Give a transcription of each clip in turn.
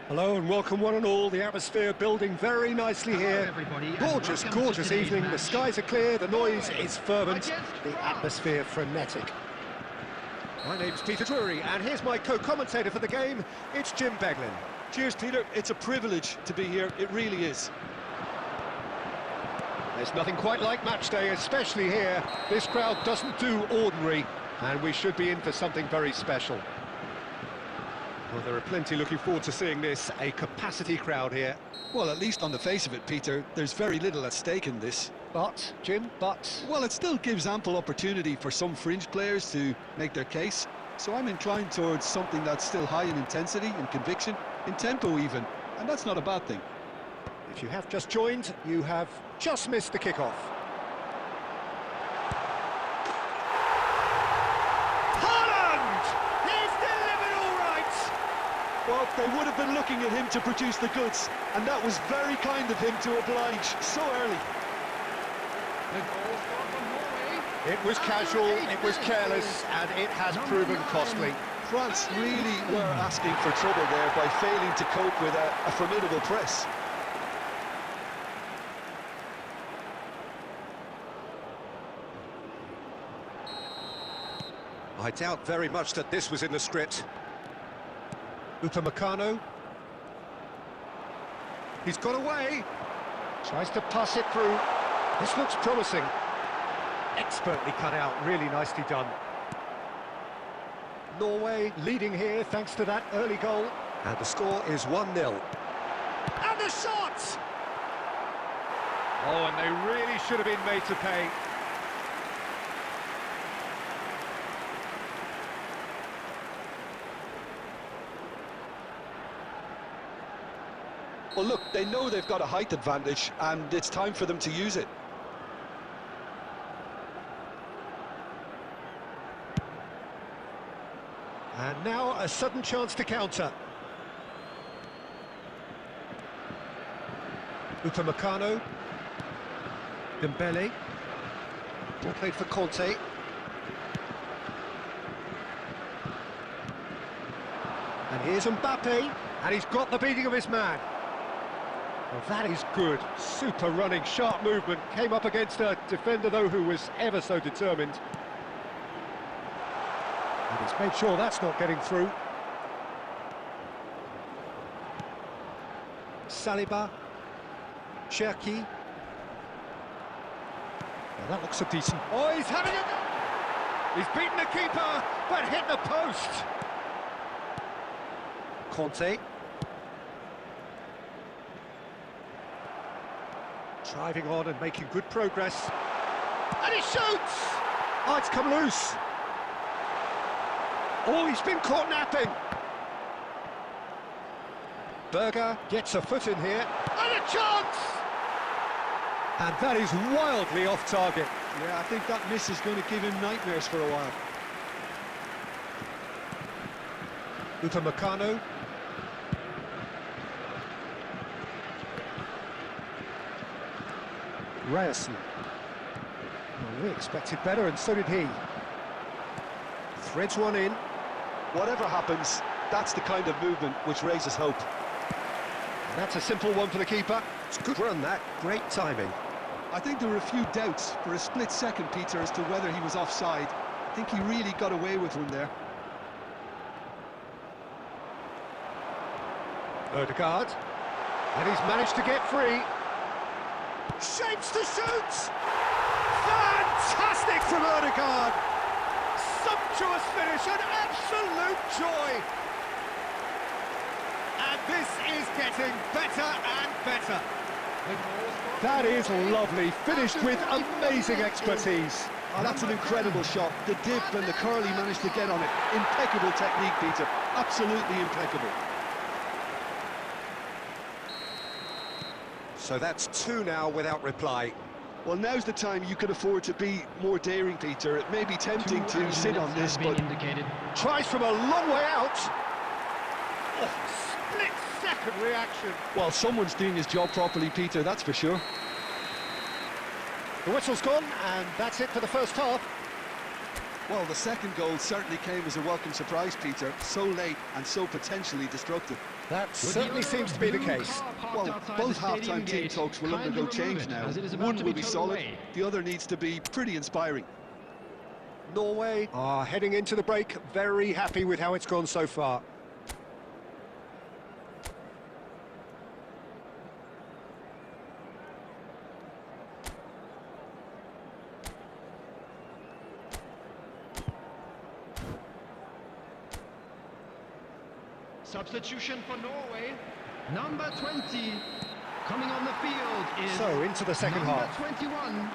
Hello and welcome one and all. The atmosphere building very nicely here. Everybody, Gorgeous, gorgeous evening. The skies are clear, the noise is fervent, the atmosphere frenetic. My name's Peter Drury, and here's my co-commentator for the game. It's Jim Beglin. Cheers, Peter. It's a privilege to be here. It really is. There's nothing quite like match day, especially here. This crowd doesn't do ordinary, and we should be in for something very special. Well, there are plenty looking forward to seeing this. A capacity crowd here. Well, at least on the face of it, Peter, there's very little at stake in this. But, Jim, but... Well, it still gives ample opportunity for some fringe players to make their case. So I'm inclined towards something that's still high in intensity and conviction, in tempo even, and that's not a bad thing. If you have just joined, you have just missed the kickoff. Haaland! He's delivered all right! Well, they would have been looking at him to produce the goods, and that was very kind of him to oblige so early. It was casual, it was careless, and it has proven costly. France really were asking for trouble there by failing to cope with a formidable press. I doubt very much that this was in the script. Upamecano. He's got away. Tries to pass it through. This looks promising. Expertly cut out, really nicely done. Norway leading here thanks to that early goal. And the score is 1-0. And the shot! Oh, and they really should have been made to pay. Well, look, they know they've got a height advantage, and it's time for them to use it. And now a sudden chance to counter. Upamecano. Dembele. Ball played for Conte. And here's Mbappe, and he's got the beating of his man. Well, that is good. Super running, sharp movement. Came up against a defender, though, who was ever so determined. And he's made sure that's not getting through. Saliba. Cherki. Well, that looks a decent... Oh, he's having it! He's beaten the keeper, but hit the post. Conte. Driving on and making good progress. And he shoots! Oh, it's come loose. Oh, he's been caught napping. Berger gets a foot in here. And a chance! And that is wildly off target. Yeah, I think that miss is going to give him nightmares for a while. Upamecano. Ryerson. Well, we expected better, and so did he. Threads one in. Whatever happens, that's the kind of movement which raises hope. And that's a simple one for the keeper. It's a good run, that. Great timing. I think there were a few doubts for a split second, Peter, as to whether he was offside. I think he really got away with one there. Odegaard. And he's managed to get free. Shapes to shoot! Fantastic from Odegaard! Sumptuous finish, an absolute joy! And this is getting better and better. That is lovely, finished with amazing expertise. Oh, that's an incredible shot. The dip and the curl he managed to get on it. Impeccable technique, Peter. Absolutely impeccable. So that's 2 now without reply. Well, now's the time you can afford to be more daring, Peter. It may be tempting to sit on this, but... Tries from a long way out. Oh, split-second reaction. Well, someone's doing his job properly, Peter, that's for sure. The whistle's gone, and that's it for the first half. Well, the second goal certainly came as a welcome surprise, Peter. So late and so potentially destructive. That certainly seems to be the case. Well, both half-time team talks will undergo change now. One will be solid, the other needs to be pretty inspiring. Norway are heading into the break, very happy with how it's gone so far. Substitution for Norway, number 20. Coming on the field is So, into the second number half. 21.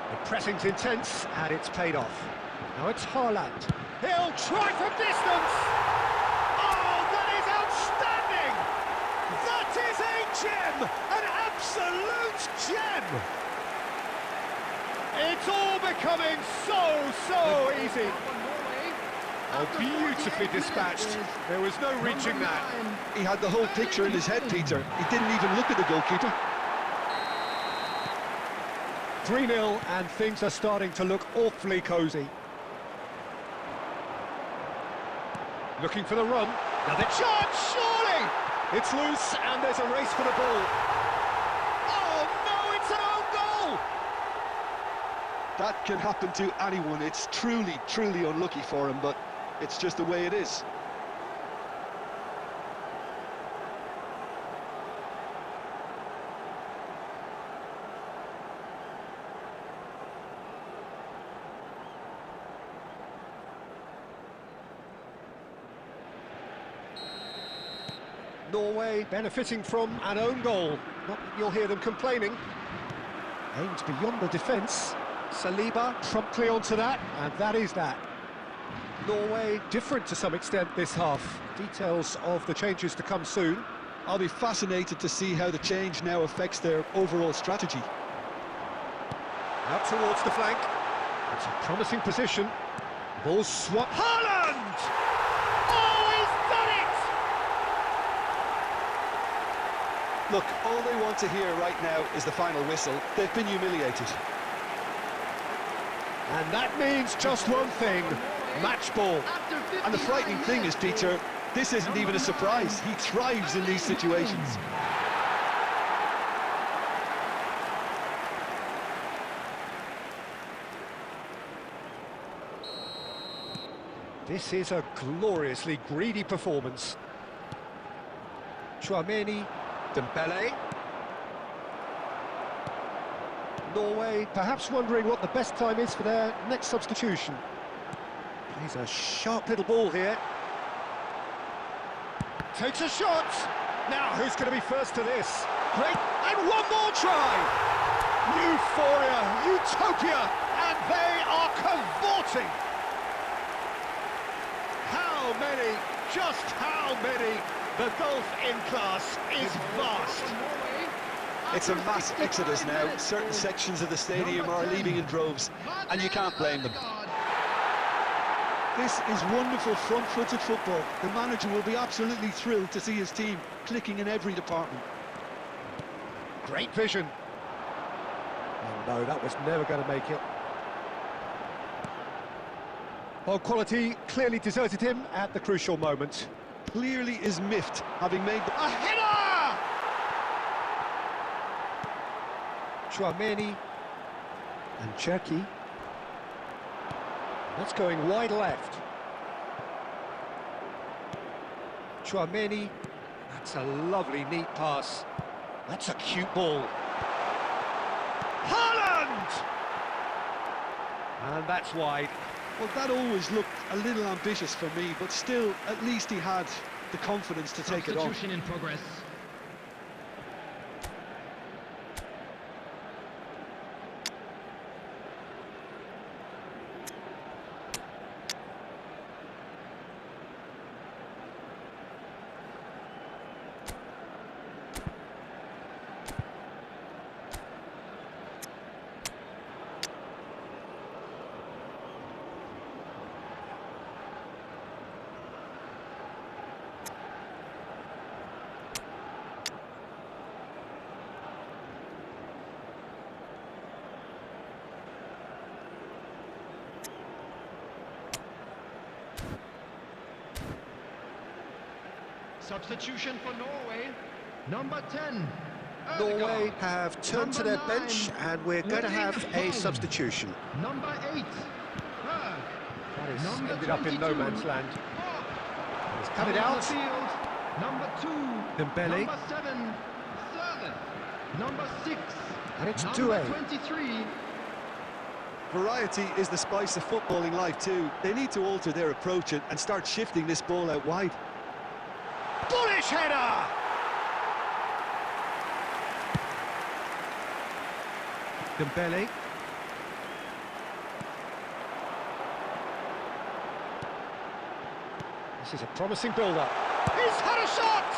The pressing's intense, and it's paid off. Now it's Haaland. He'll try from distance! Oh, that is outstanding! That is a gem! An absolute gem! It's all becoming so easy. Oh, beautifully dispatched. There was no reaching that. He had the whole picture in his head, Peter. He didn't even look at the goalkeeper. 3-0, and things are starting to look awfully cosy. Looking for the run. Another chance, surely! It's loose, and there's a race for the ball. Oh, no, it's an own goal! That can happen to anyone. It's truly unlucky for him, but it's just the way it is. Norway benefiting from an own goal. Not that you'll hear them complaining. Aims beyond the defence. Saliba promptly onto that, and that is that. Norway different to some extent this half. Details of the changes to come soon. I'll be fascinated to see how the change now affects their overall strategy. Out towards the flank. It's a promising position. Ball swap. Haaland! Oh, he's done it! Look, all they want to hear right now is the final whistle. They've been humiliated. And that means just one thing. Match ball. And the frightening thing is, Peter, this isn't even a surprise. He thrives in these situations. This is a gloriously greedy performance. Chouameni, Dembele. Norway perhaps wondering what the best time is for their next substitution. Plays a sharp little ball here. Takes a shot. Now who's going to be first to this? Great, and one more try. Euphoria, utopia, and they are cavorting. How many, just how many? The gulf in class is vast. It's a mass exodus now. Certain sections of the stadium are leaving in droves, and you can't blame them. This is wonderful front-footed football. The manager will be absolutely thrilled to see his team clicking in every department. Great vision. Oh no, that was never going to make it. Well, quality clearly deserted him at the crucial moment. Clearly is miffed, having made A header! Chouameni and Cherki. That's going wide left. Chouameni. That's a lovely, neat pass. That's a cute ball. Haaland! And that's wide. Well, that always looked a little ambitious for me, but still, at least he had the confidence to take it on. Substitution in progress. Substitution for Norway. Number 10. Norway have turned to their Number 9. bench, and we're going to have a Haaland. substitution. Number 8. Berg. That is Number ended up in no 22. man's land. Oh. He's cut it On the out. field. Number 2. Dembele. Number 7. Sengit. Number 6. And it's Number Duel. 23. Variety is the spice of footballing life too. They need to alter their approach and start shifting this ball out wide. Bullish header! Dembele. This is a promising build-up. He's had a shot!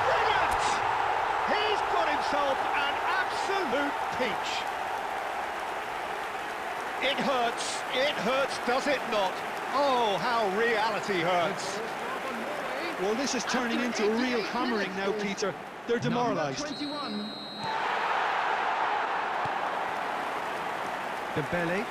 Brilliant! He's got himself an absolute peach. It hurts, does it not? Oh, how reality hurts. Well, this is turning into a real hammering now, Peter. They're demoralised. Number 21. Dembele.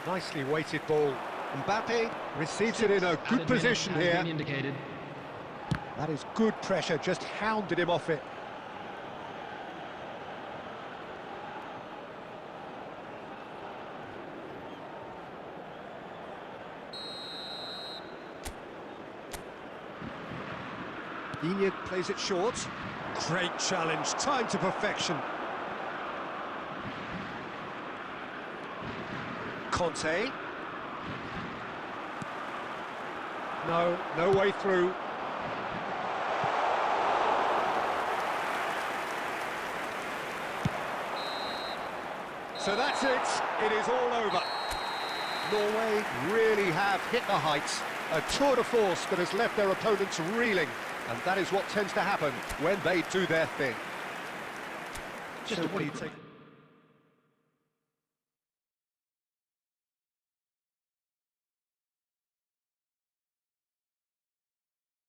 Nicely weighted ball. Mbappe receives it in a good position here. Indicated. That is good pressure, just hounded him off it. Iñigo plays it short. Great challenge, time to perfection. Conte. No way through. So that's it. It is all over. Norway really have hit the heights. A tour de force that has left their opponents reeling. And that is what tends to happen when they do their thing. Just So a what do you quick take?